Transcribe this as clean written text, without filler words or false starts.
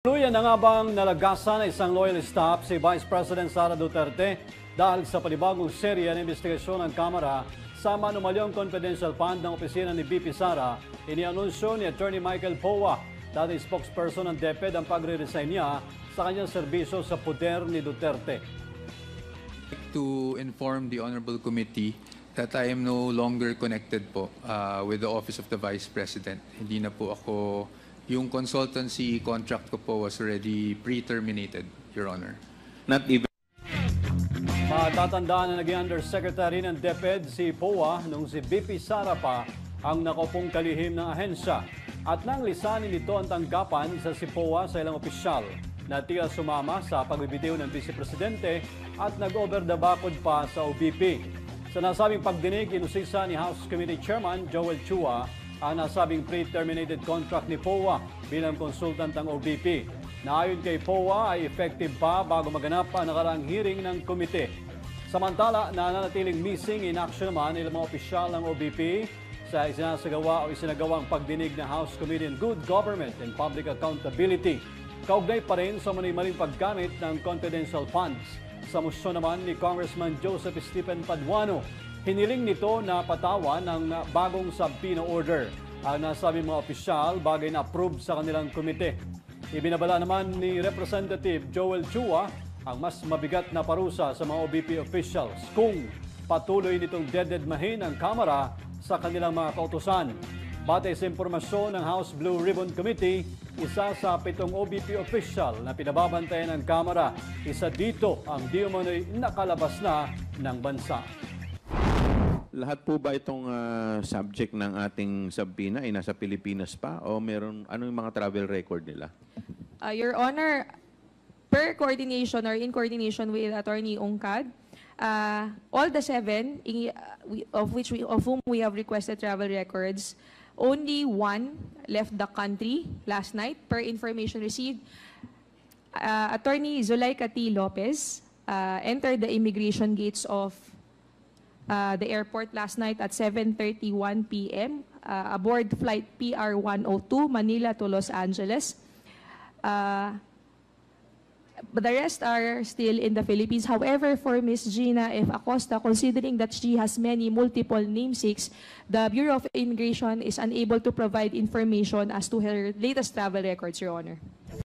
Tuluyan na nga bang nalagasan ng isang loyal staff si Vice President Sara Duterte dahil sa panibagong serye ng investigasyon ng Kamara sa manumalyong confidential fund ng opisina ni VP Sara? Inianunsyo ni Attorney Michael Powa, dating spokesperson ng DepEd, ang pagre-resign niya sa kanyang serbisyo sa poder ni Duterte. To inform the Honorable Committee that I am no longer connected po with the Office of the Vice President. Hindi na po ako, yung consultancy contract ko po was already pre-terminated, Your Honor. Not even. Matatandaan na naging Undersecretary ng DepEd si Powa nung si VP Sara pa ang nakupong kalihim ng ahensya. At nang lisanin nito ang tanggapan sa si Powa sa ilang opisyal na tila sumama sa pagbibitiw ng Vice Presidente at nag-over the backwood pa sa OBP. Sa nasabing pagdinig, inusisa ni House Committee Chairman Joel Chua ang nasabing pre-terminated contract ni Powa bilang konsultant ng OBP. Na ayon kay Powa ay effective pa bago maganap ang nakaraang hearing ng komite. Samantala, nananatiling missing in action naman ilang mga opisyal ng OBP sa isinagawang pagdinig ng House Committee on Good Government and Public Accountability. Kaugnay pa rin sa maling paggamit ng confidential funds. Sa motion naman ni Congressman Joseph Stephen Paduano, hiniling nito na patawan ng bagong subpoena order ang nasabing mga opisyal bagay na approve sa kanilang komite. Ibinabala naman ni Representative Joel Chua ang mas mabigat na parusa sa mga OBP officials kung patuloy nitong dededmahin ang Kamara sa kanilang mga kautusan. Batay sa impormasyon ng House Blue Ribbon Committee, isa sa 7 OBP official na pinababantayan ng Kamara, isa dito ang di umano'y nakalabas na ng bansa. Lahat po ba itong subject ng ating subpoena ay nasa Pilipinas pa o meron ano yung mga travel record nila? Your Honor, per coordination or in coordination with Attorney Ongkad, all the 7 of whom we have requested travel records, only 1 left the country last night per information received. Attorney Zulaika T. Lopez entered the immigration gates of the airport last night at 7:31 p.m. Aboard flight PR-102 Manila to Los Angeles. But the rest are still in the Philippines. However, for Ms. Gina F. Acosta, considering that she has many multiple namesakes, the Bureau of Immigration is unable to provide information as to her latest travel records, Your Honor.